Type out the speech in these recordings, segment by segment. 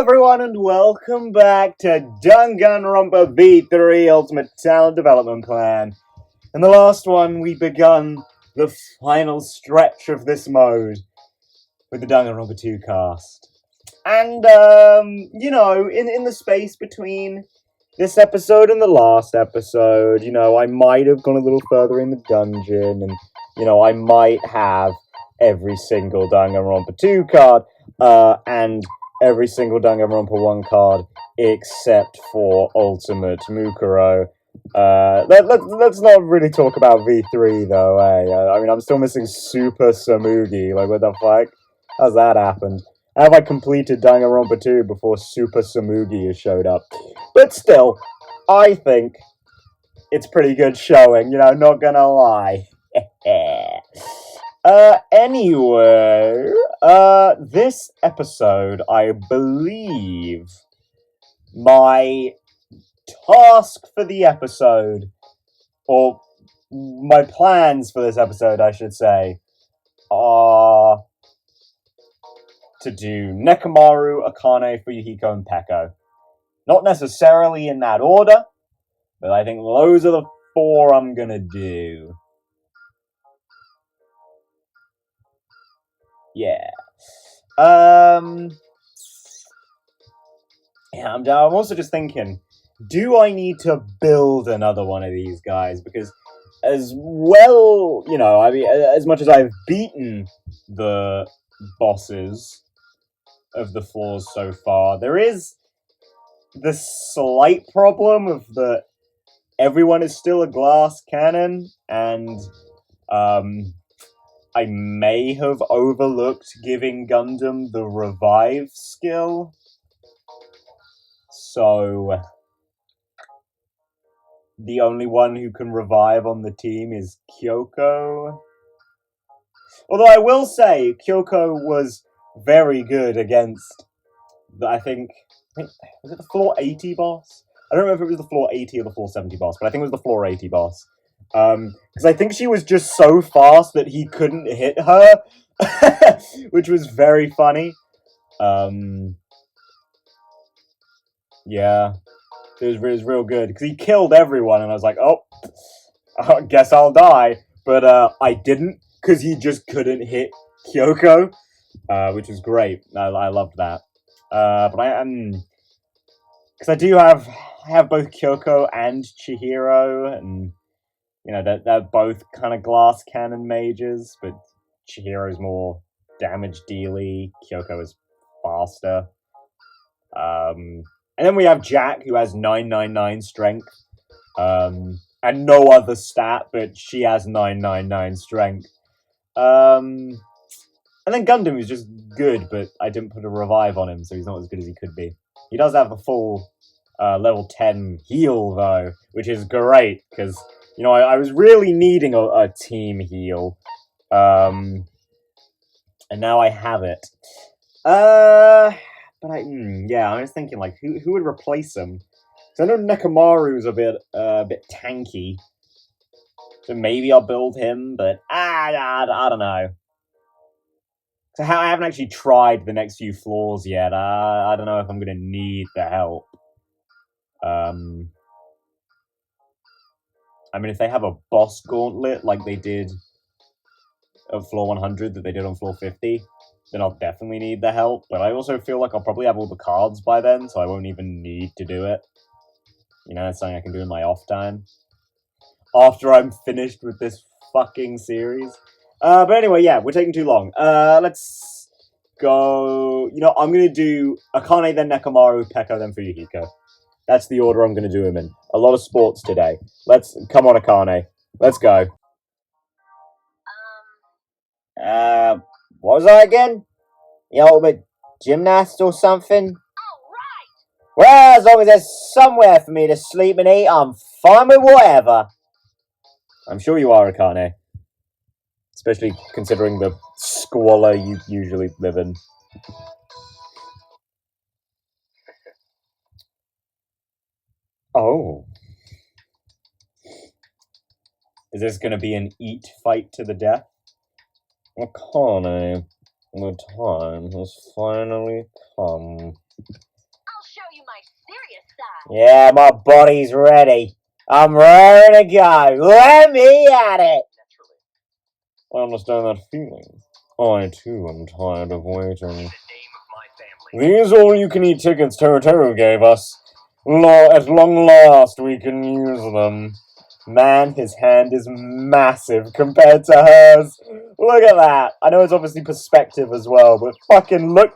everyone, and welcome back to Danganronpa V3 Ultimate Talent Development Plan. In the last one, we begun the final stretch of this mode with the Danganronpa 2 cast. And, in the space between this episode and the last episode, I might have gone a little further in the dungeon, and, I might have every single Danganronpa 2 card, and every single Danganronpa 1 card except for Ultimate Mukuro. Let's not really talk about V3 though, eh? I'm still missing Super Samugi. Like, what the fuck? How's that happened? Have I completed Danganronpa 2 before Super Samugi has showed up? But still, I think it's pretty good showing, not gonna lie. Anyway, this episode, I believe, my task for the episode, or my plans for this episode, I should say, are to do Nekomaru, Akane, Fuyuhiko, and Peko. Not necessarily in that order, but I think those are the 4 I'm gonna do. Yeah. I'm also just thinking, do I need to build another one of these guys? Because as well, as much as I've beaten the bosses of the floors so far, there is the slight problem of that everyone is still a glass cannon, and I may have overlooked giving Gundam the revive skill. So the only one who can revive on the team is Kyoko. Although I will say, Kyoko was very good against, I think was it the floor 80 boss? I don't remember if it was the floor 80 or the floor 70 boss, but I think it was the floor 80 boss. Because I think she was just so fast that he couldn't hit her, which was very funny. Yeah, it was real good, because he killed everyone, and I was like, oh, I guess I'll die. But I didn't, because he just couldn't hit Kyoko, which was great. I loved that. But because I have both Kyoko and Chihiro, and they're both kind of glass cannon mages, but Chihiro's more damage dealy, Kyoko is faster. And then we have Jack, who has 999 strength, and no other stat, but she has 999 strength. And then Gundam is just good, but I didn't put a revive on him, so he's not as good as he could be. He does have a full level 10 heal, though, which is great, because I was really needing a team heal, and now I have it. But I was thinking, like, who would replace him? So I know Nekomaru's a bit tanky, so maybe I'll build him, but I don't know. So I haven't actually tried the next few floors yet. I don't know if I'm gonna need the help. If they have a boss gauntlet like they did at floor 100 that they did on floor 50, then I'll definitely need the help. But I also feel like I'll probably have all the cards by then, so I won't even need to do it. It's something I can do in my off time. After I'm finished with this fucking series. But anyway, yeah, we're taking too long. Let's go... I'm gonna do Akane, then Nekomaru, Peko, then Fuyuhiko. That's the order I'm going to do him in. A lot of sports today. Come on, Akane. Let's go. What was I again? The ultimate gymnast or something? Right. Well, as long as there's somewhere for me to sleep and eat, I'm fine with whatever. I'm sure you are, Akane. Especially considering the squalor you usually live in. Oh. Is this going to be an eat fight to the death? Akane, the time has finally come. Yeah, my body's ready. I'm ready to go. Let me at it. I understand that feeling. I, too, am tired of waiting. These all-you-can-eat tickets Teru gave us. At long last, we can use them. Man, his hand is massive compared to hers. Look at that. I know it's obviously perspective as well, but fucking look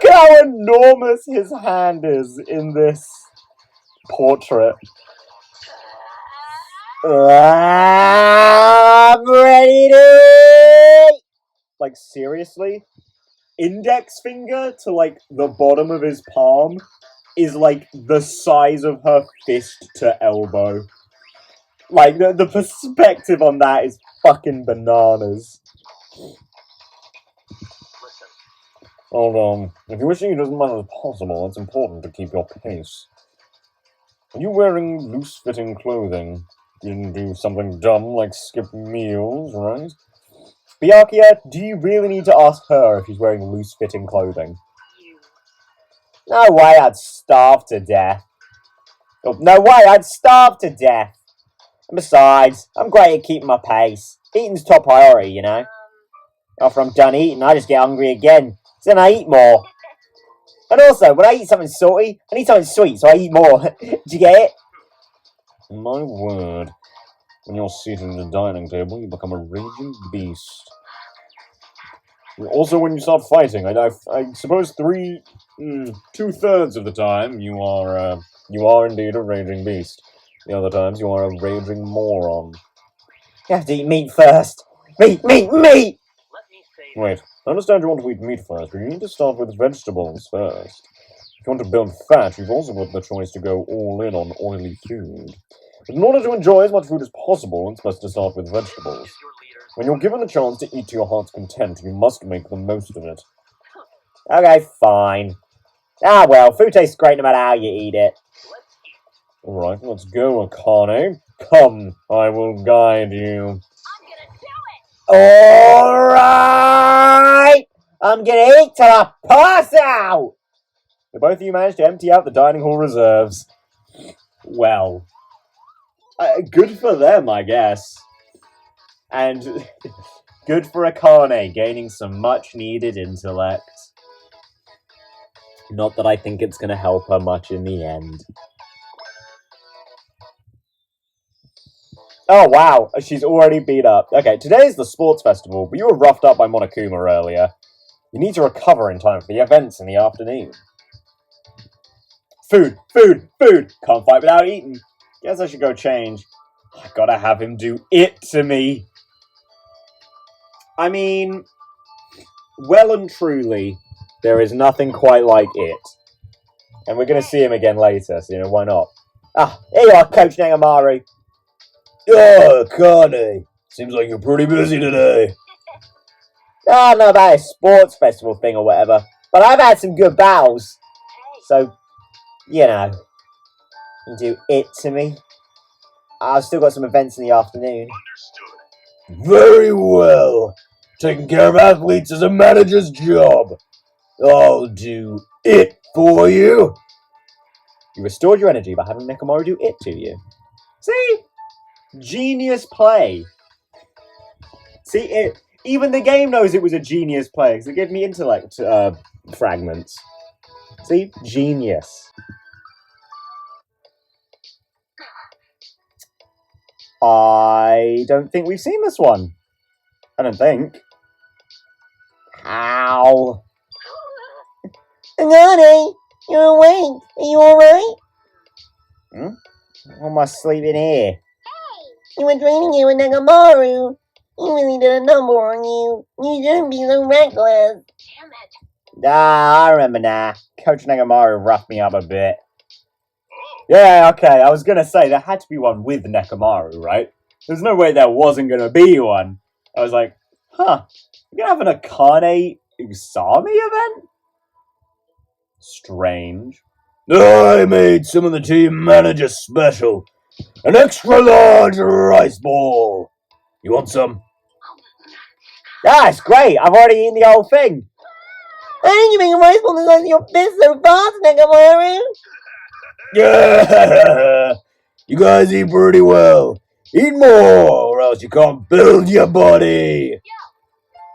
at how enormous his hand is in this portrait. I'm ready to eat. Like, seriously? Index finger to, like, the bottom of his palm is, like, the size of her fist to elbow. Like, the perspective on that is fucking bananas. Hold on. If you're wishing it as much as possible, it's important to keep your pace. Are you wearing loose-fitting clothing? You didn't do something dumb like skip meals, right? Byakuya, do you really need to ask her if she's wearing loose-fitting clothing? No way I'd starve to death. Oh, no way I'd starve to death. And besides, I'm great at keeping my pace. Eating's top priority, you know. After I'm done eating, I just get hungry again. So then I eat more. And also, when I eat something salty, I need something sweet, so I eat more. Do you get it? My word. When you're seated at the dining table, you become a raging beast. Also, when you start fighting, I suppose 2/3 of the time you are indeed a raging beast. The other times you are a raging moron. You have to eat meat first. Meat! Wait, I understand you want to eat meat first, but you need to start with vegetables first. If you want to build fat, you've also got the choice to go all in on oily food. But in order to enjoy as much food as possible, it's best to start with vegetables. When you're given a chance to eat to your heart's content, you must make the most of it. Okay, fine. Ah well, food tastes great no matter how you eat it. Alright, let's go, Akane. Come, I will guide you. Alright! I'm gonna eat till I pass out! Do both of you manage to empty out the dining hall reserves? Well, good for them, I guess. And good for Akane, gaining some much-needed intellect. Not that I think it's going to help her much in the end. Oh, wow. She's already beat up. Okay, today's the sports festival, but you were roughed up by Monokuma earlier. You need to recover in time for the events in the afternoon. Food! Can't fight without eating. Guess I should go change. I gotta have him do it to me. I mean, well and truly, there is nothing quite like it. And we're going to see him again later, so, why not? Ah, here you are, Coach Nekomaru. Oh, Akane. Seems like you're pretty busy today. I don't know about a sports festival thing or whatever, but I've had some good battles. So, you do it to me. I've still got some events in the afternoon. Very well. Taking care of athletes is a manager's job. I'll do it for you. You restored your energy by having Nekomaru do it to you. See? Genius play. See, even the game knows it was a genius play, because it gave me intellect fragments. See? Genius. I don't think we've seen this one. I don't think. Ow. Nani, you're awake. Are you alright? Why am I sleeping here? Hey! You were training here with Nekomaru. He really did a number on you. You shouldn't be so reckless. Damn it. Ah, I remember now. Coach Nekomaru roughed me up a bit. Yeah, okay, I was gonna say, there had to be one with Nekomaru, right? There's no way there wasn't gonna be one. I was like, huh, you're gonna have an Akane Usami event? Strange. I made some of the team manager special. An extra large rice ball. You want some? Ah, it's great. I've already eaten the whole thing. How did you make a rice bowl the size of your fist so fast, Nekomaru? Yeah, you guys eat pretty well. Eat more, or else you can't build your body.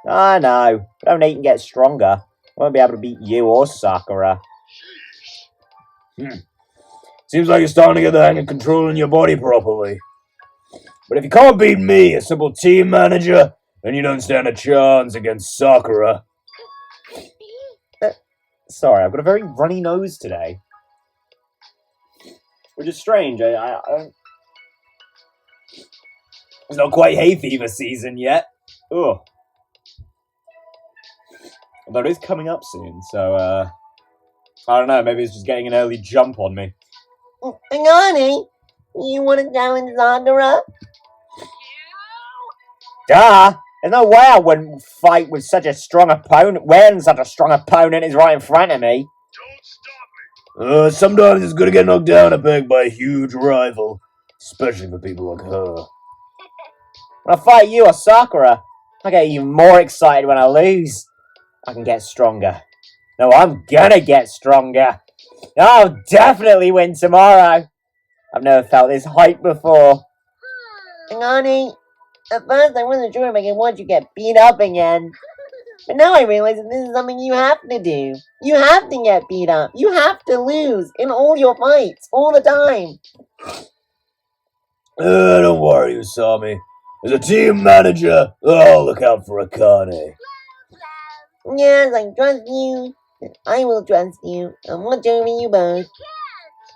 I know. If I don't eat and get stronger, I won't be able to beat you or Sakura. Seems like you're starting to get the hang of controlling your body properly. But if you can't beat me, a simple team manager, then you don't stand a chance against Sakura. Sorry, I've got a very runny nose today. Which is strange. I don't... It's not quite hay fever season yet. Ugh. Although it is coming up soon, so, I don't know, maybe it's just getting an early jump on me. Akane, you want to challenge Sakura? Duh! There's no way I wouldn't fight with such a strong opponent when such a strong opponent is right in front of me. Sometimes it's good to get knocked down a peg by a huge rival. Especially for people like her. When I fight you or Sakura, I get even more excited when I lose. I can get stronger. No, I'm gonna get stronger. I'll definitely win tomorrow. I've never felt this hype before. Akane, at first I wasn't sure if I could watch you get beat up again. But now I realize that this is something you have to do. You have to get beat up. You have to lose in all your fights, all the time. Don't worry, Usami. As a team manager, I'll look out for Akane. Yes, I trust you. I will trust you. I'll watch over you both.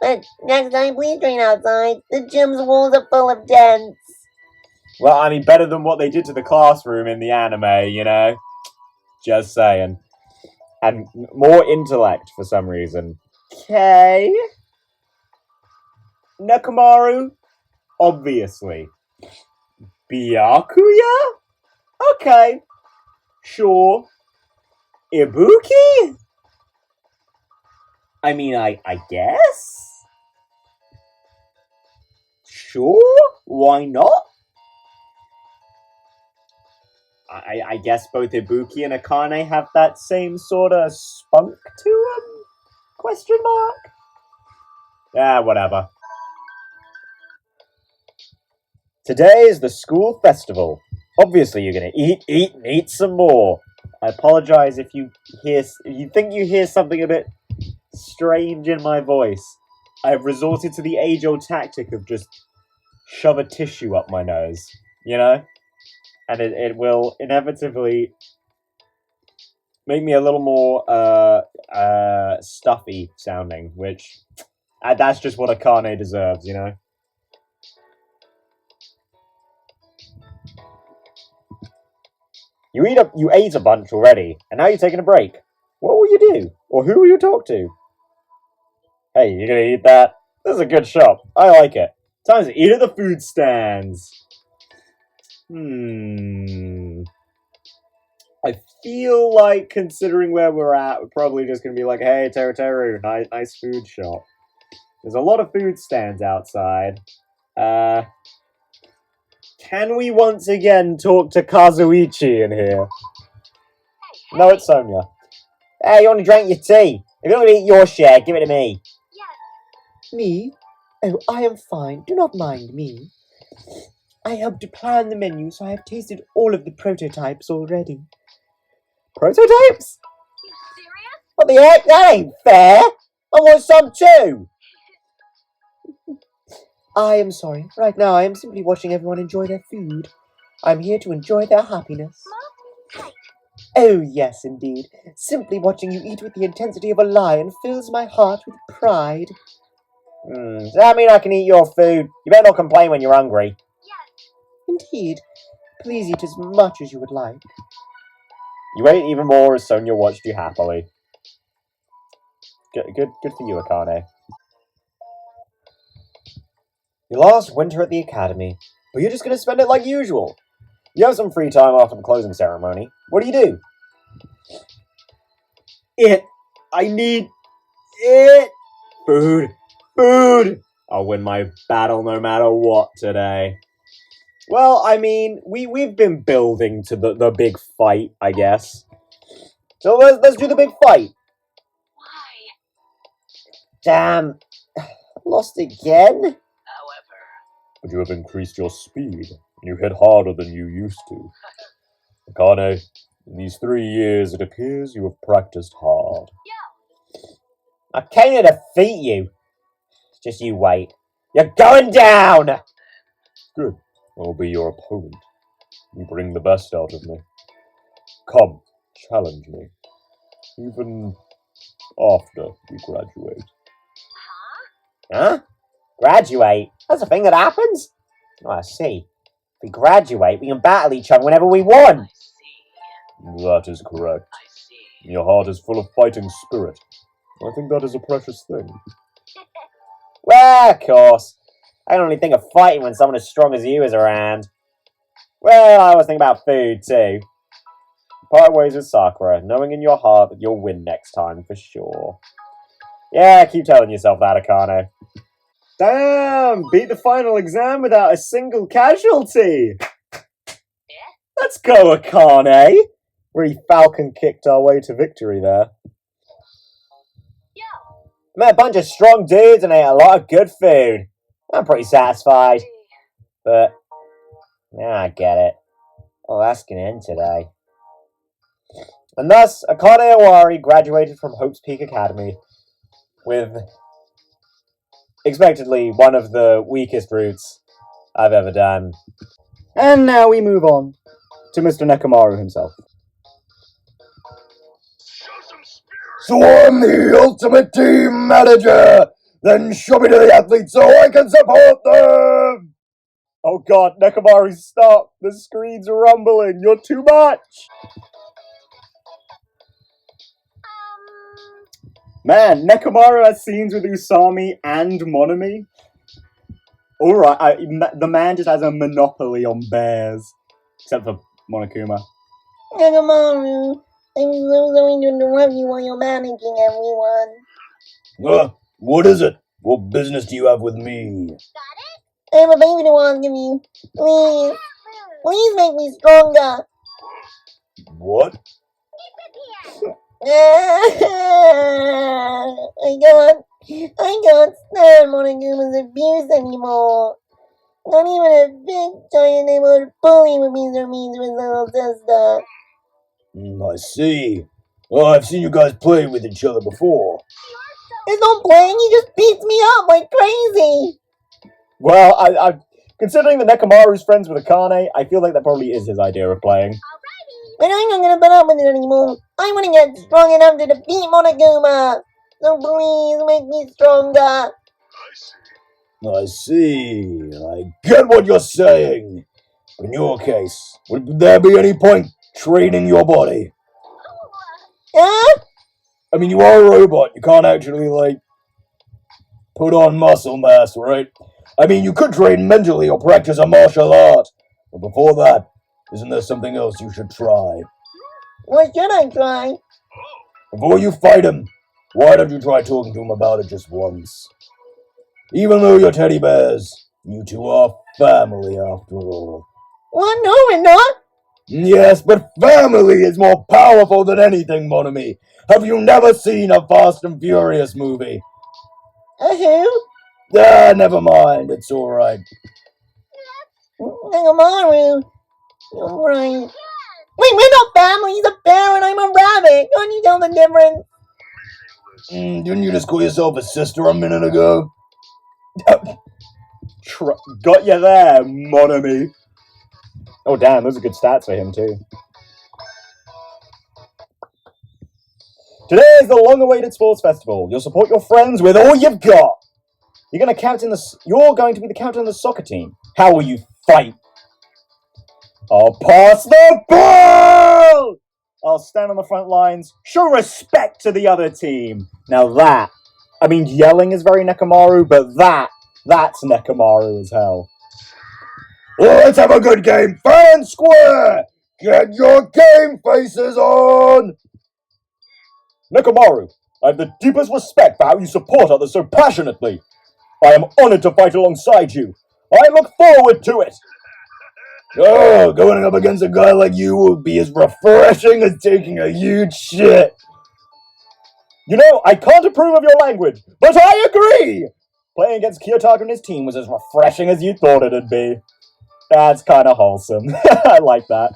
But next time, please train outside. The gym's walls are full of dents. Well, I mean, better than what they did to the classroom in the anime, you know? Just saying. And more intellect for some reason. Okay. Nekomaru? Obviously. Byakuya? Okay. Sure. Ibuki? I mean, I guess? Sure, why not? I guess both Ibuki and Akane have that same sort of spunk to them? Question mark? Yeah, whatever. Today is the school festival. Obviously, you're gonna eat, and eat some more. I apologize if you think you hear something a bit strange in my voice. I've resorted to the age-old tactic of just shove a tissue up my nose, you know? And it will inevitably make me a little more stuffy sounding, which that's just what Akane deserves, you know? You ate a bunch already, and now you're taking a break. What will you do? Or who will you talk to? Hey, you gonna eat that? This is a good shop. I like it. Time to eat at the food stands. I feel like, considering where we're at, we're probably just gonna be like, hey, Teru, nice food shop. There's a lot of food stands outside. Can we once again talk to Kazuichi in here? No, it's Sonia. Hey, you only drank your tea. If you don't eat your share, give it to me. Me? Oh, I am fine. Do not mind me. I helped to plan the menu, so I have tasted all of the prototypes already. Prototypes? You serious? What the heck? That ain't fair! I want some too! I am sorry. Right now I am simply watching everyone enjoy their food. I'm here to enjoy their happiness. Mom? Oh, yes, indeed. Simply watching you eat with the intensity of a lion fills my heart with pride. Does that mean I can eat your food? You better not complain when you're hungry. Yes. Indeed. Please eat as much as you would like. You ate even more as Sonia watched you happily. Good for you, Akane. Your last winter at the academy, but you're just going to spend it like usual. You have some free time after the closing ceremony. What do? I need it. Food. I'll win my battle no matter what today. Well, I mean, we've been building to the big fight, I guess. So let's do the big fight. Why? Damn. Lost again? However, But you have increased your speed, and you hit harder than you used to. Akane, in these 3 years, it appears you have practiced hard. I came to defeat you. Just you wait. You're going down! Good. I'll be your opponent. You bring the best out of me. Come, challenge me. Even after you graduate. Huh? Graduate? That's a thing that happens? Oh, I see. If we graduate, we can battle each other whenever we want. I see. That is correct. I see. Your heart is full of fighting spirit. I think that is a precious thing. Well, of course. I can only think of fighting when someone as strong as you is around. Well, I always think about food, too. Part ways with Sakura, knowing in your heart that you'll win next time, for sure. Yeah, keep telling yourself that, Akane. Damn! Beat the final exam without a single casualty! Let's go, Akane! Really Falcon kicked our way to victory there. Met a bunch of strong dudes and ate a lot of good food. I'm pretty satisfied. But, now I get it. Oh, that's gonna end today. And thus, Akane Owari graduated from Hope's Peak Academy with, expectedly, one of the weakest routes I've ever done. And now we move on to Mr. Nekomaru himself. So I'm the ultimate team manager! Then show me to the athletes so I can support them! Oh god, Nekomaru, stop! The screen's rumbling! You're too much! Man, Nekomaru has scenes with Usami and Monami. Alright, the man just has a monopoly on bears. Except for Monokuma. Nekomaru, I'm so sorry to interrupt you while you're managing everyone. What is it? What business do you have with me? I have a favor to ask of you. Please, please make me stronger. What? I can't stand Monoguma's abuse anymore. Not even a big giant neighborhood bully would be so mean to his little sister. I see. Oh, I've seen you guys play with each other before. He's not playing, he just beats me up like crazy. Well, I considering that Nekomaru's friends with Akane, I feel like that probably is his idea of playing. But I'm not gonna put up with it anymore. I wanna get strong enough to defeat Monoguma. So please make me stronger. I see. I get what you're saying. But in your case, would there be any point training your body? Huh? I mean, you are a robot. You can't actually, put on muscle mass, right? I mean, you could train mentally or practice a martial art. But before that, isn't there something else you should try? What should I try? Before you fight him, why don't you try talking to him about it just once? Even though you're teddy bears, you two are family after all. What? No, we're not. Yes, but family is more powerful than anything, Monami. Have you never seen a Fast and Furious movie? Who? Never mind. It's alright. Nekomaru. You're right. Wait, we're not family. He's a bear and I'm a rabbit. Can't you tell the difference? Didn't you just call yourself a sister a minute ago? Got you there, Monami. Oh damn, those are good stats for him too. Today is the long-awaited sports festival. You'll support your friends with all you've got. You're going to be the captain of the soccer team. How will you fight? I'll pass the ball! I'll stand on the front lines. Show respect to the other team. Now that, yelling is very Nekomaru, but that's Nekomaru as hell. Let's have a good game, fair and square! Get your game faces on! Nekomaru, I have the deepest respect for how you support others so passionately. I am honored to fight alongside you. I look forward to it. Oh, going up against a guy like you would be as refreshing as taking a huge shit. You know, I can't approve of your language, but I agree! Playing against Kiyotaka and his team was as refreshing as you thought it'd be. That's kind of wholesome. I like that.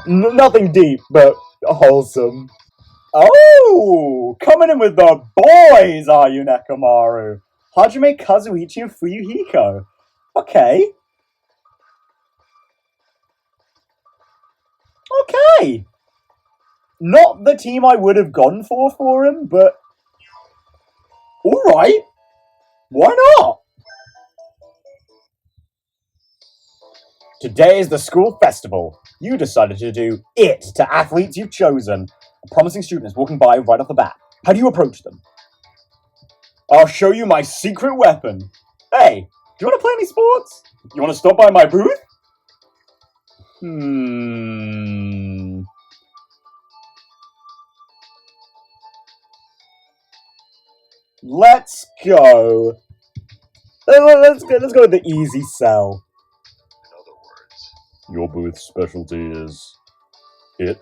Nothing deep, but wholesome. Oh, coming in with the boys, are you, Nekomaru? Hajime Kazuichi and Fuyuhiko. Okay. Okay. Not the team I would have gone for him, but alright. Why not? Today is the school festival. You decided to do it to athletes you've chosen. A promising student is walking by right off the bat. How do you approach them? I'll show you my secret weapon. Hey, do you want to play any sports? You want to stop by my booth? Let's go. Let's go with the easy sell. In other words, Your booth's specialty is it.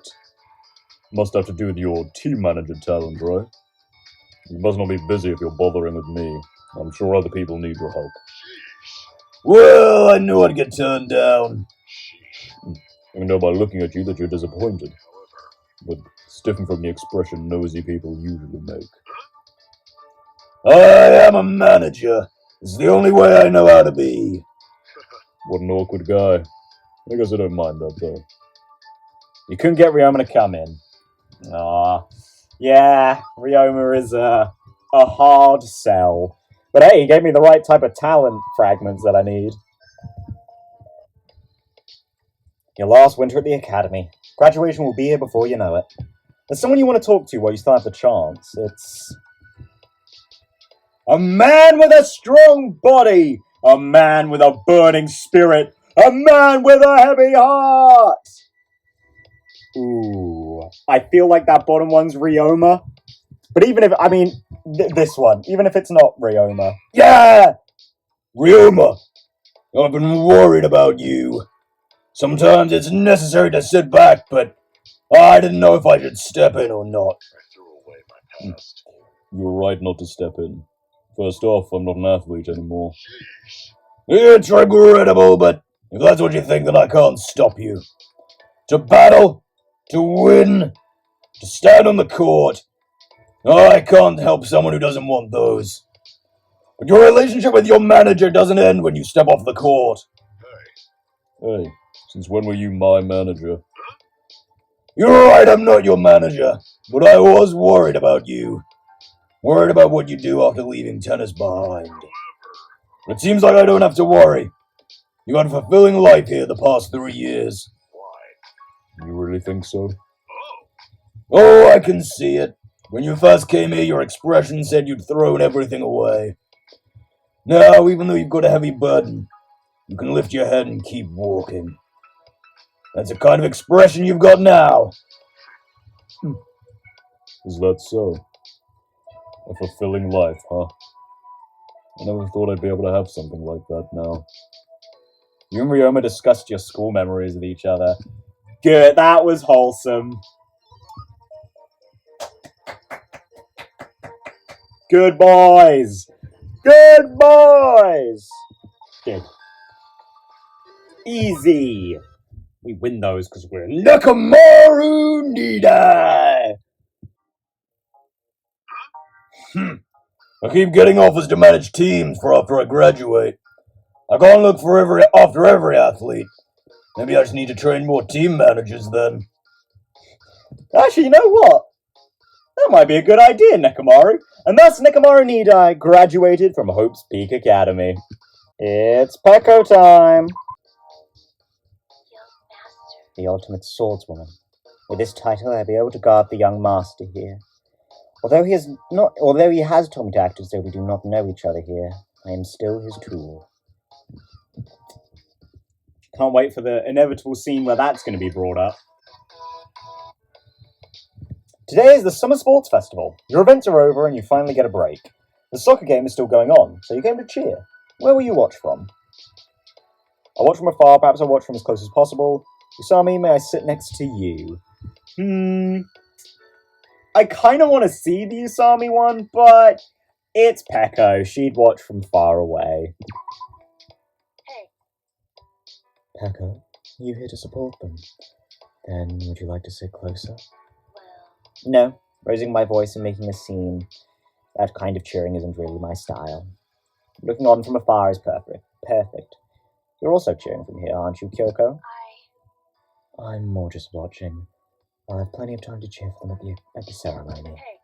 Must have to do with your team manager talent, right? You must not be busy if you're bothering with me. I'm sure other people need your help. Well, I knew I'd get turned down. I can know by looking at you that you're disappointed. But it's different from the expression nosy people usually make. I am a manager. It's the only way I know how to be. What an awkward guy. I guess I don't mind that, though. You couldn't get Ryoma to come in. Ah, yeah, Ryoma is a hard sell. But hey, he gave me the right type of talent fragments that I need. Your last winter at the academy. Graduation will be here before you know it. There's someone you want to talk to while you still have the chance. It's a man with a strong body, a man with a burning spirit, a man with a heavy heart. Ooh, I feel like that bottom one's Ryoma. But even if, this one, even if it's not Ryoma. Yeah! Ryoma, I've been worried about you. Sometimes it's necessary to sit back, but I didn't know if I should step in or not. I threw away my past. You were right not to step in. First off, I'm not an athlete anymore. It's regrettable, but if that's what you think, then I can't stop you. To battle, to win, to stand on the court. I can't help someone who doesn't want those. But your relationship with your manager doesn't end when you step off the court. Hey, since when were you my manager? You're right, I'm not your manager, but I was worried about you. Worried about what you do after leaving tennis behind. But it seems like I don't have to worry. You had a fulfilling life here the past 3 years. Why? You really think so? Oh, I can see it. When you first came here, your expression said you'd thrown everything away. Now, even though you've got a heavy burden, you can lift your head and keep walking. That's the kind of expression you've got now. Is that so? A fulfilling life, huh? I never thought I'd be able to have something like that now. You and Ryoma discussed your school memories with each other. Good, that was wholesome. Good boys! Good boys! Good. Easy. We win those because we're Nekomaru Nidai! I keep getting offers to manage teams for after I graduate. I can't look for after every athlete. Maybe I just need to train more team managers then. Actually, you know what? That might be a good idea, Nekomaru. And thus, Nekomaru Nidai graduated from Hope's Peak Academy. It's Peko time! Young master. The ultimate swordswoman. With this title, I'll be able to guard the young master here. Although he has told me to act as though we do not know each other here, I am still his tool. Can't wait for the inevitable scene where that's going to be brought up. Today is the Summer Sports Festival. Your events are over and you finally get a break. The soccer game is still going on, so you came to cheer. Where will you watch from? I'll watch from afar, perhaps I'll watch from as close as possible. Usami, may I sit next to you? I kind of want to see the Usami one, but it's Peko. She'd watch from far away. Hey. Peko, are you here to support them? Then would you like to sit closer? Well, No, raising my voice and making a scene. That kind of cheering isn't really my style. Looking on from afar is perfect. You're also cheering from here, aren't you, Kyoko? I'm more just watching. I'll have plenty of time to cheer for them at the ceremony. Hey.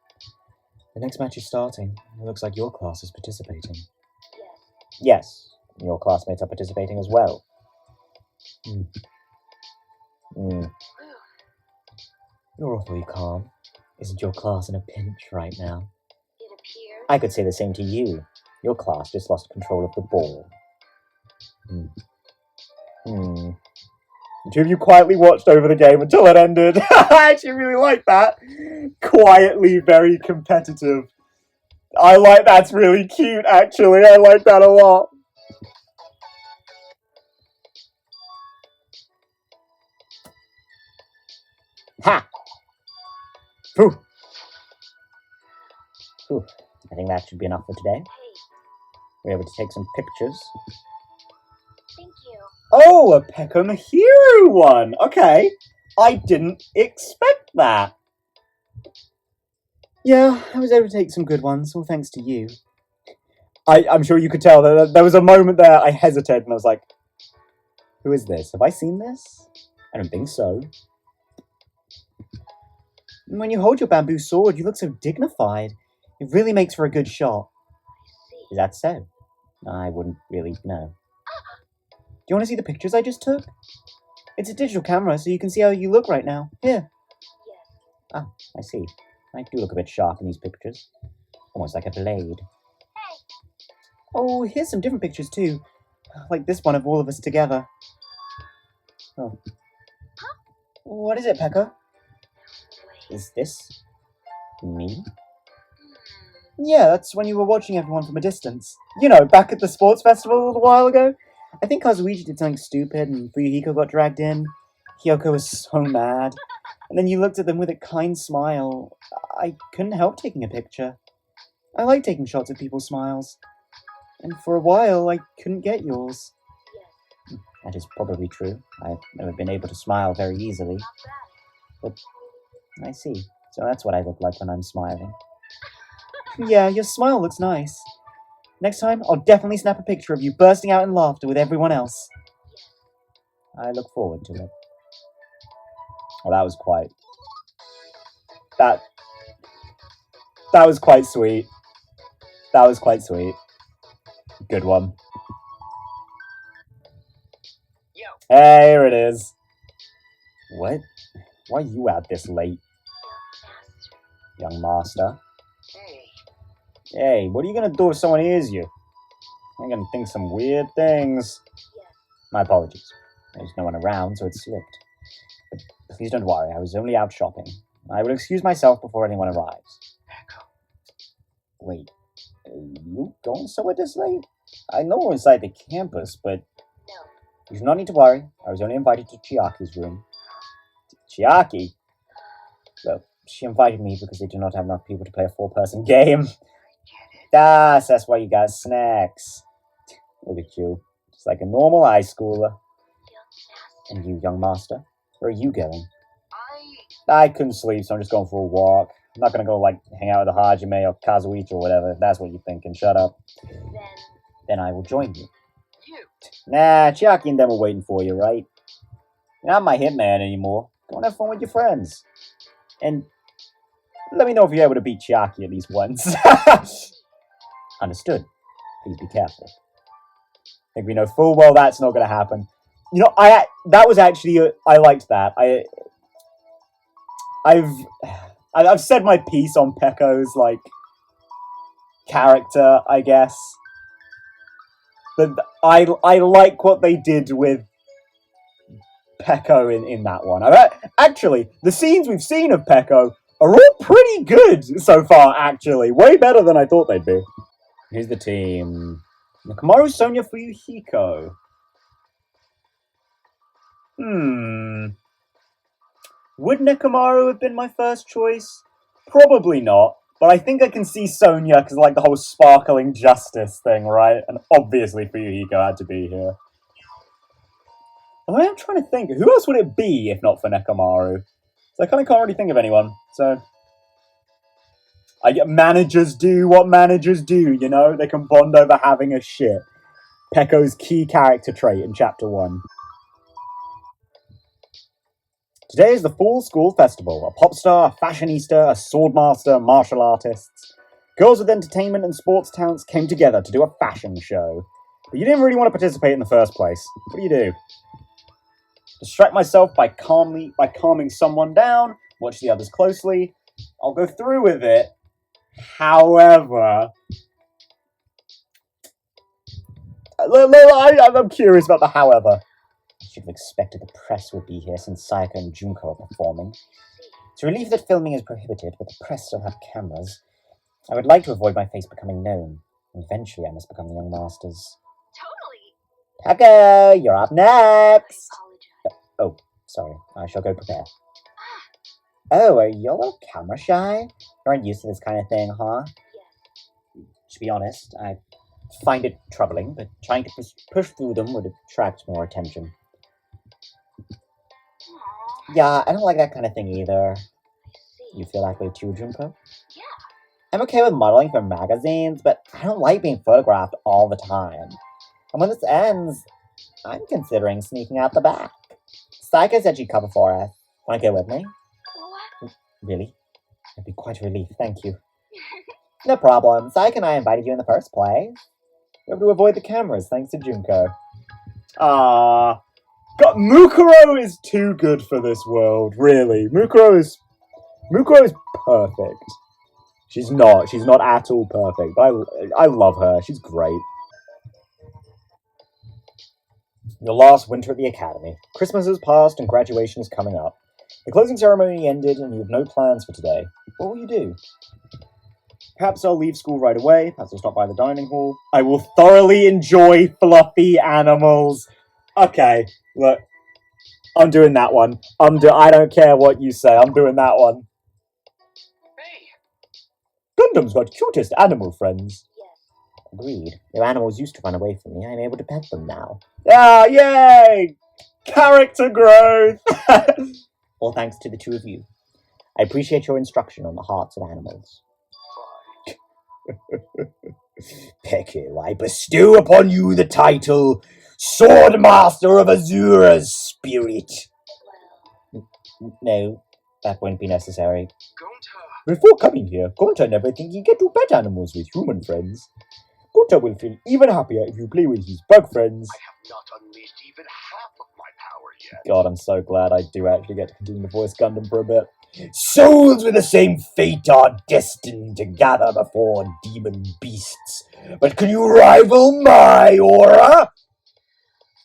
The next match is starting. It looks like your class is participating. Yes. Yes, your classmates are participating as well. You're awfully calm. Isn't your class in a pinch right now? It appears. I could say the same to you. Your class just lost control of the ball. The two of you quietly watched over the game until it ended. I actually really like that. Quietly very competitive. I like that's really cute, actually. I like that a lot. Ha! Phew. I think that should be enough for today. Hey. We're able to take some pictures. Thank you. Oh, a Peko Mahiro one. Okay. I didn't expect that. Yeah, I was able to take some good ones, all thanks to you. I'm sure you could tell that there was a moment there I hesitated and I was like, who is this? Have I seen this? I don't think so. When you hold your bamboo sword, you look so dignified. It really makes for a good shot. I see. Is that so? I wouldn't really know. Do you want to see the pictures I just took? It's a digital camera, so you can see how you look right now. Here. Yes. I see. I do look a bit sharp in these pictures. Almost like a blade. Hey. Oh, here's some different pictures too. Like this one of all of us together. Oh. What is it, Peko? Wait. Is this me? Yeah, that's when you were watching everyone from a distance. You know, back at the sports festival a little while ago. I think Kazuichi did something stupid and Fuyuhiko got dragged in. Kyoko was so mad. And then you looked at them with a kind smile. I couldn't help taking a picture. I like taking shots of people's smiles. And for a while, I couldn't get yours. Yes. That is probably true. I've never been able to smile very easily. Not bad. I see. So that's what I look like when I'm smiling. Yeah, your smile looks nice. Next time, I'll definitely snap a picture of you bursting out in laughter with everyone else. Yes. I look forward to it. Well, that was quite... That was quite sweet. That was quite sweet. Good one. Yo. Hey, here it is. What? Why are you out this late, Young master. young master? Hey. Hey, what are you gonna do if someone hears you? You're gonna think some weird things. Yes. My apologies. There's no one around, so it slipped. But please don't worry, I was only out shopping. I will excuse myself before anyone arrives. Peko. Wait, you going somewhere this late? I know we're inside the campus, but No. you do not need to worry. I was only invited to Chiaki's room. Chiaki? Well, she invited me because they do not have enough people to play a four-person game. Get it. That's why you got snacks. Look at you. Just like a normal high schooler. Young master. And you, young master, where are you going? I. I couldn't sleep, so I'm just going for a walk. I'm not gonna go, like, hang out with the Hajime or Kazuichi or whatever. If that's what you're thinking. Shut up. Then I will join you. You. Nah, Chiaki and them are waiting for you, right? You're not my hitman anymore. Go and have fun with your friends. And let me know if you're able to beat Chiaki at least once. Understood. Please be careful. I think we know full well that's not going to happen. You know, that was actually I liked that. I've said my piece on Peko's like character, I guess. But I like what they did with Peko in that one. Actually, the scenes we've seen of Peko are all pretty good so far, actually. Way better than I thought they'd be. Here's the team. Nekomaru, Sonia, Fuyuhiko. Would Nekomaru have been my first choice? Probably not. But I think I can see Sonya because, like, the whole sparkling justice thing, right? And obviously Fuyuhiko had to be here. Although I am trying to think, who else would it be if not for Nekomaru? So I kind of can't really think of anyone. So I get managers do what managers do, you know? They can bond over having a shit. Peko's key character trait in Chapter 1. Today is the Fall School Festival. A pop star, a fashionista, a swordmaster, martial artists. Girls with entertainment and sports talents came together to do a fashion show. But you didn't really want to participate in the first place. What do you do? Distract myself by calming someone down, watch the others closely. I'll go through with it. However, I'm curious about the however. I should have expected the press would be here since Sayaka and Junko are performing. It's a relief that filming is prohibited, but the press still have cameras. I would like to avoid my face becoming known. Eventually I must become the young masters. Totally. Peko, you're up next! I apologize. Oh, sorry. I shall go prepare. Oh, are you a little camera shy? You aren't used to this kind of thing, huh? Yes. To be honest, I find it troubling, but trying to push through them would attract more attention. Aww. Yeah, I don't like that kind of thing either. I see. You feel that way too, Junko? Yeah. I'm okay with modeling for magazines, but I don't like being photographed all the time. And when this ends, I'm considering sneaking out the back. Sayaka said she'd cover for us. Wanna go with me? What? Really? That'd be quite a relief, thank you. No problem. Sayaka and I invited you in the first place. We have to avoid the cameras, thanks to Junko. God, Mukuro is too good for this world, really. Mukuro is perfect. She's not at all perfect, but I love her. She's great. Your last winter at the academy. Christmas has passed and graduation is coming up. The closing ceremony ended and you have no plans for today. What will you do? Perhaps I'll leave school right away. Perhaps I'll stop by the dining hall. I will thoroughly enjoy fluffy animals. Okay, look. I'm doing that one. I don't care what you say. I'm doing that one. Hey, Gundam's got cutest animal friends. Yes. Agreed. Their animals used to run away from me. I'm able to pet them now. Ah, yay! Character growth! All thanks to the two of you. I appreciate your instruction on the hearts of animals. Peko, I bestow upon you the title Swordmaster of Azura's Spirit. Well, No, that won't be necessary. Gonta. Before coming here, Gonta never think you get to pet animals with human friends. Gonta will feel even happier if you play with his bug friends. I have not unleashed even half of my power yet. God, I'm so glad I do actually get to continue to voice Gundam for a bit. Souls with the same fate are destined to gather before demon beasts. But can you rival my aura?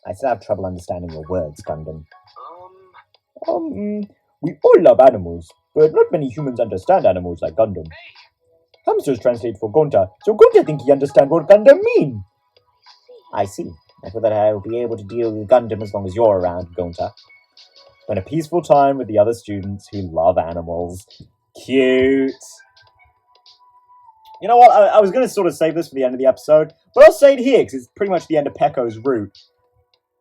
I still have trouble understanding your words, Gundam. Um, We all love animals, but not many humans understand animals like Gundam. hey, Hamsters translate for Gonta, so Gonta think he understand what Gundam mean. I see. I feel that I will be able to deal with Gundam as long as you're around, Gonta. Spend a peaceful time with the other students who love animals. Cute. You know what? I was going to sort of save this for the end of the episode, but I'll say it here because it's pretty much the end of Peko's route.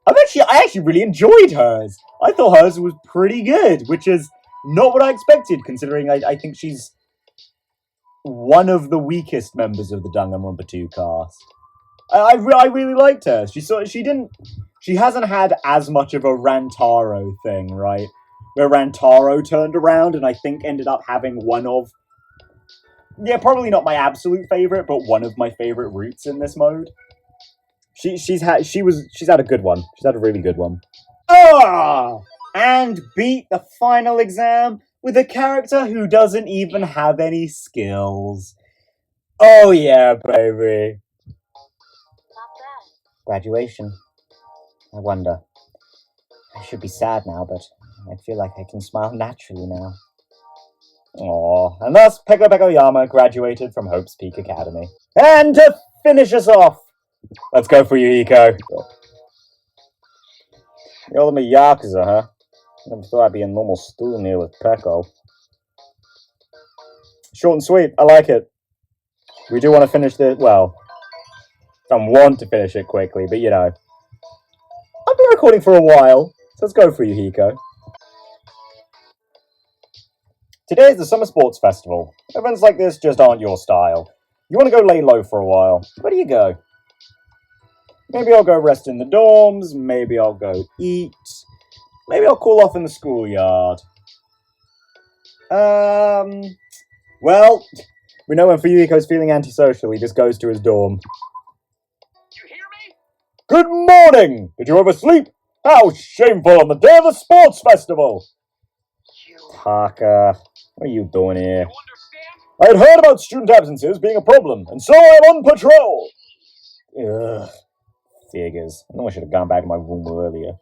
I actually really enjoyed hers. I thought hers was pretty good, which is not what I expected, considering I think she's one of the weakest members of the Danganronpa 2 cast. I really liked her. She hasn't had as much of a Rantaro thing, right? Where Rantaro turned around and I think ended up having one of, yeah, probably not my absolute favorite, but one of my favorite routes in this mode. She's had a good one. She's had a really good one. And beat the final exam with a character who doesn't even have any skills. Oh yeah, baby. not bad. Graduation. I wonder. I should be sad now, but I feel like I can smile naturally now. Aww. And thus, Peko Pekoyama graduated from Hope's Peak Academy. And to finish us off, let's go for Fuyuhiko. You're the Yakuza, huh? Never thought I'd be a normal student here with Peko. Short and sweet. I like it. We do want to finish this. Well, I want to finish it quickly, but you know. I've been recording for a while, so let's go for Fuyuhiko. Today is the Summer Sports Festival. Events like this just aren't your style. You want to go lay low for a while. Where do you go? Maybe I'll go rest in the dorms. Maybe I'll go eat. Maybe I'll cool off in the schoolyard. Well, we know when Fuyuhiko's feeling antisocial, he just goes to his dorm. You hear me? Good morning! Did you oversleep? How shameful on the day of the sports festival! You Taka, what are you doing here? understand? I had heard about student absences being a problem, and so I am on patrol! Ugh, Figures. I know I should have gone back to my room earlier.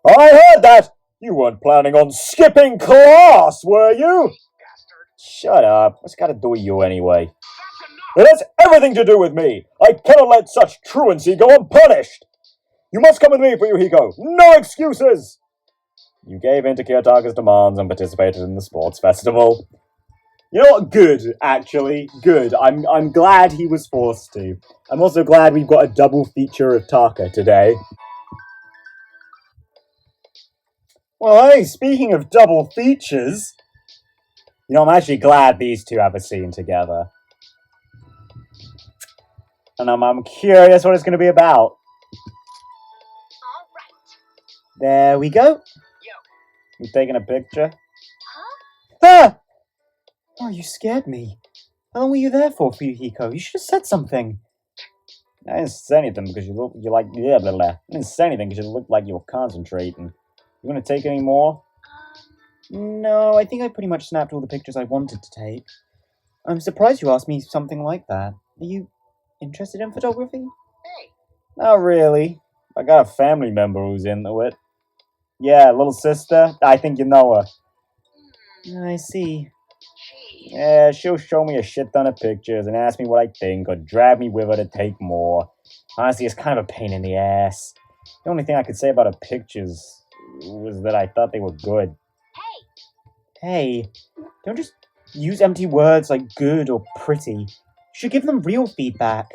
I heard that! You weren't planning on skipping class, were you? Bastard. Shut up. What's got to do with you anyway? That's enough. It has everything to do with me! I cannot let such truancy go unpunished! You must come with me, Fuyuhiko! No excuses! You gave in to Kiyotaka's demands and participated in the sports festival. You know what? Good, actually. Good. I'm glad he was forced to. I'm also glad we've got a double feature of Taka today. Well, hey, speaking of double features, you know, I'm actually glad these two have a scene together. And I'm curious what it's going to be about. All right. There we go. Yo. You taking a picture? Huh? Ah! Oh, you scared me. How long were you there for, Fuyuhiko? You should have said something. I didn't say anything because you I didn't say anything because you looked like you were concentrating. You want to take any more? No, I think I pretty much snapped all the pictures I wanted to take. I'm surprised you asked me something like that. Are you interested in photography? Hey. Not really. I got a family member who's into it. Yeah, little sister. I think you know her. I see. Jeez. Yeah, she'll show me a shit ton of pictures and ask me what I think or drag me with her to take more. Honestly, it's kind of a pain in the ass. The only thing I could say about her pictures was that I thought they were good. Hey. Hey, don't just use empty words like good or pretty. You should give them real feedback.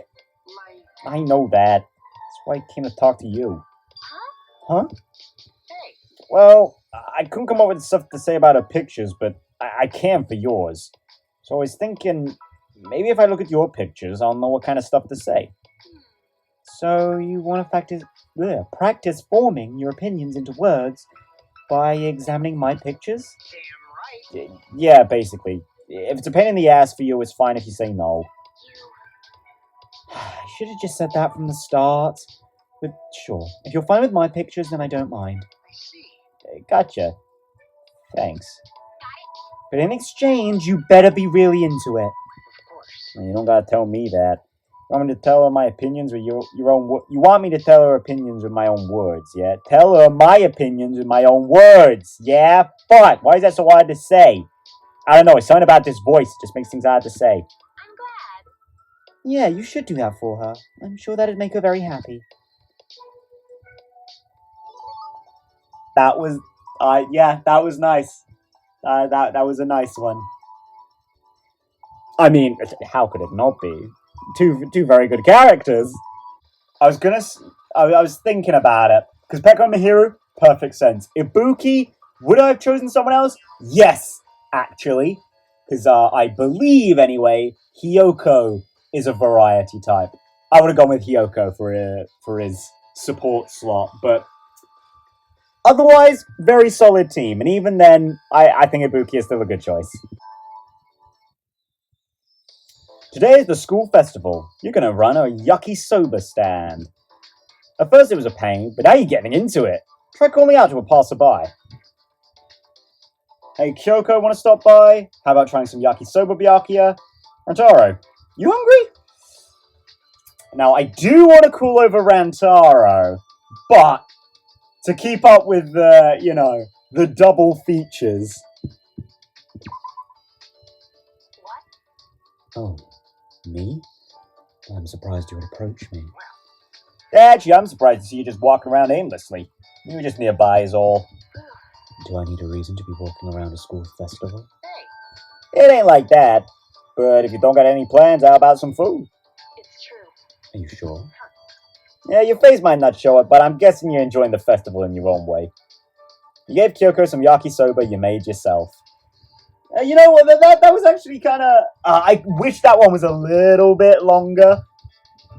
My. I know that. That's why I came to talk to you. Huh? Huh? Hey. Well, I couldn't come up with stuff to say about her pictures, but I can for yours. So I was thinking, maybe if I look at your pictures, I'll know what kind of stuff to say. So you want to practice forming your opinions into words by examining my pictures? Damn right. Yeah, basically. If it's a pain in the ass for you, it's fine if you say no. You. I should have just said that from the start. But sure, if you're fine with my pictures, then I don't mind. I see. Gotcha. Thanks. But in exchange, you better be really into it. Of course. You don't gotta tell me that. You want me to tell her my opinions with your own you want me to tell her opinions with my own words, yeah? Tell her my opinions with my own words, yeah? But why is that so hard to say? I don't know, it's something about this voice. It just makes things hard to say. I'm glad. Yeah, you should do that for her. I'm sure that'd make her very happy. That was that was nice. That was a nice one. I mean, how could it not be? Two very good characters. I was thinking about it because Peko and Mihiru, perfect sense. Ibuki, would I have chosen someone else? Yes, actually, because I believe anyway, Hyoko is a variety type. I would have gone with Hyoko for his support slot, but otherwise, very solid team. And even then, I think Ibuki is still a good choice. Today is the school festival. You're gonna run a yakisoba stand. At first it was a pain, but now you're getting into it. Try calling out to a passerby. Hey Kyoko, wanna stop by? How about trying some yakisoba byakuya? Rantaro, you hungry? Now I do want to call over Rantaro, but to keep up with the double features. What? Oh, me? I'm surprised you would approach me. Actually, I'm surprised to see you just walking around aimlessly. You were just nearby is all. Do I need a reason to be walking around a school festival? Hey, It ain't like that. But if you don't got any plans, how about some food? it's true. Are you sure? Yeah, your face might not show it, but I'm guessing you're enjoying the festival in your own way. You gave Kyoko some yakisoba you made yourself. You know what? That was actually kind of. I wish that one was a little bit longer.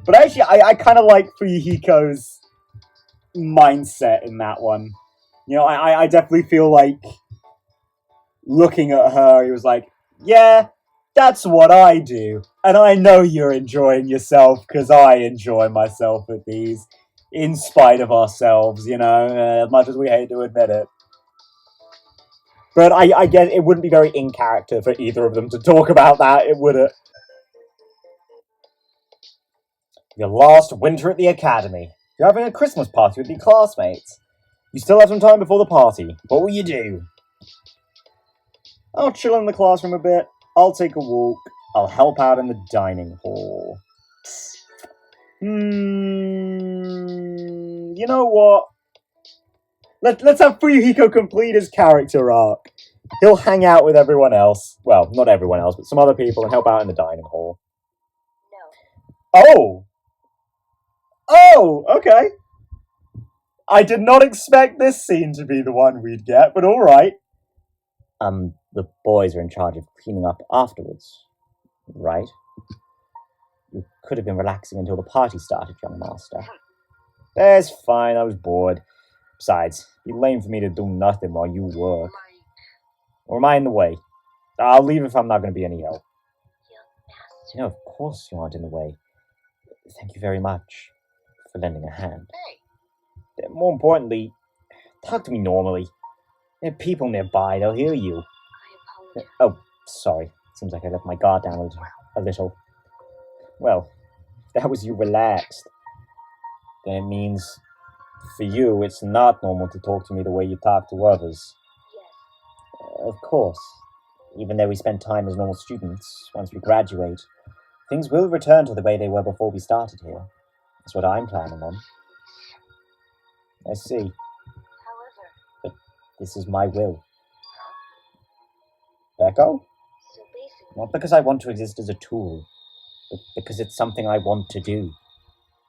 But actually, I kind of like Fuyuhiko's mindset in that one. You know, I definitely feel like looking at her, he was like, yeah, that's what I do. And I know you're enjoying yourself because I enjoy myself at these, in spite of ourselves, you know, as much as we hate to admit it. But I guess it wouldn't be very in character for either of them to talk about that, it wouldn't. Your last winter at the academy. You're having a Christmas party with your classmates. You still have some time before the party. What will you do? I'll chill in the classroom a bit. I'll take a walk. I'll help out in the dining hall. You know what? Let's have Fuyuhiko complete his character arc. He'll hang out with everyone else. Well, not everyone else, but some other people and help out in the dining hall. No. Oh! Oh, okay. I did not expect this scene to be the one we'd get, but alright. The boys are in charge of cleaning up afterwards, right? You could have been relaxing until the party started, young master. That's fine, I was bored. Besides, it'd be lame for me to do nothing while you work. Like, Or am I in the way? I'll leave if I'm not going to be any help. young master. No, of course you aren't in the way. Thank you very much for lending a hand. Hey, More importantly, talk to me normally. There are people nearby, they'll hear you. I apologize. Oh, sorry. Seems like I let my guard down a little. Well, if that was you relaxed, then it means for you it's not normal to talk to me the way you talk to others. Yes. Of course. Even though we spend time as normal students, once we graduate, things will return to the way they were before we started here. That's what I'm planning on. I see. However, This is my will. Peko? so basically, Not because I want to exist as a tool, but because it's something I want to do.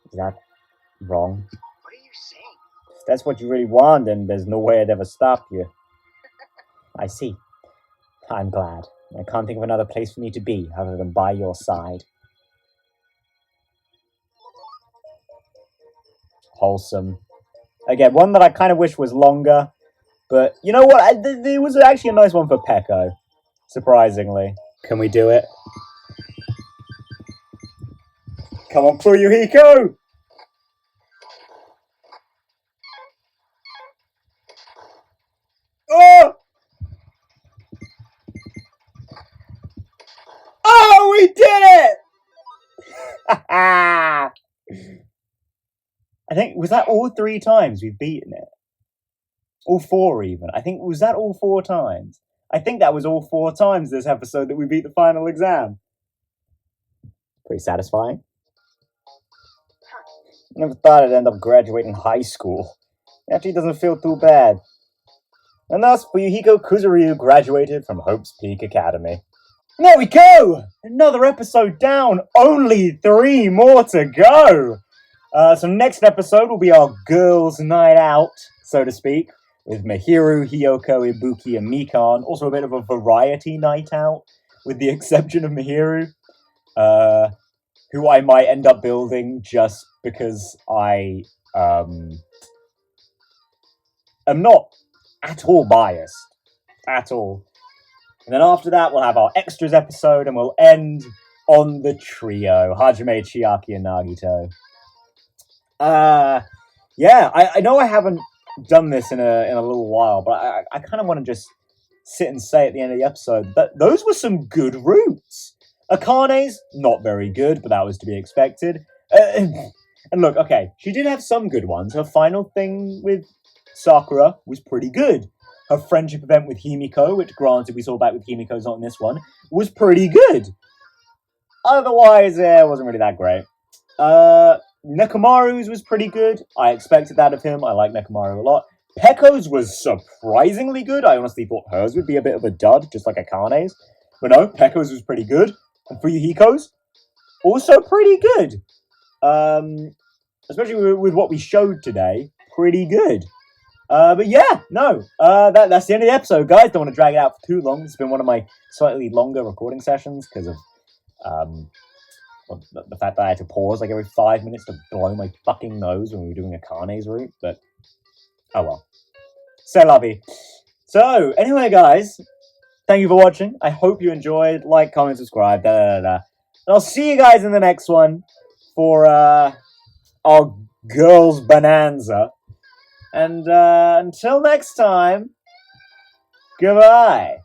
Is that wrong? what are you saying? If that's what you really want, then there's no way I'd ever stop you. I see. I'm glad. I can't think of another place for me to be other than by your side. Wholesome. Again, one that I kind of wish was longer, but you know what? It was actually a nice one for Peko, surprisingly. Can we do it? Come on, Fuyuhiko! Oh! Oh, we did it! I think, was that all 3 times we've beaten it? All 4 even. I think, was that all 4 times? I think that was all 4 times this episode that we beat the final exam. Pretty satisfying. Never thought I'd end up graduating high school. It actually doesn't feel too bad. And thus, Fuyuhiko Kuzuryu graduated from Hope's Peak Academy. And there we go! Another episode down, only 3 more to go! So next episode will be our girls' night out, so to speak, with Mihiru, Hiyoko, Ibuki, and Mikan. Also a bit of a variety night out, with the exception of Mihiru, who I might end up building just because I am not at all biased. At all. And then after that, we'll have our extras episode, and we'll end on the trio, Hajime, Chiaki, and Nagito. Yeah, I know I haven't done this in a little while, but I kind of want to just sit and say at the end of the episode that those were some good routes. Akane's not very good, but that was to be expected. And look, okay, she did have some good ones. Her final thing with Sakura was pretty good. Her friendship event with Himiko, which granted we saw back with Himiko's not in this one, was pretty good. Otherwise, it wasn't really that great. Nekomaru's was pretty good. I expected that of him. I like Nekomaru a lot. Peko's was surprisingly good. I honestly thought hers would be a bit of a dud, just like Akane's. But no, Peko's was pretty good. And Fuyuhiko's, also pretty good. Especially with what we showed today, pretty good. But yeah, no, that's the end of the episode, guys. Don't want to drag it out for too long. It's been one of my slightly longer recording sessions because of the fact that I had to pause like every 5 minutes to blow my fucking nose when we were doing Akane's route. But oh well. C'est la vie. So anyway, guys, thank you for watching. I hope you enjoyed. Like, comment, subscribe, And I'll see you guys in the next one for our girls' bonanza. And until next time, goodbye.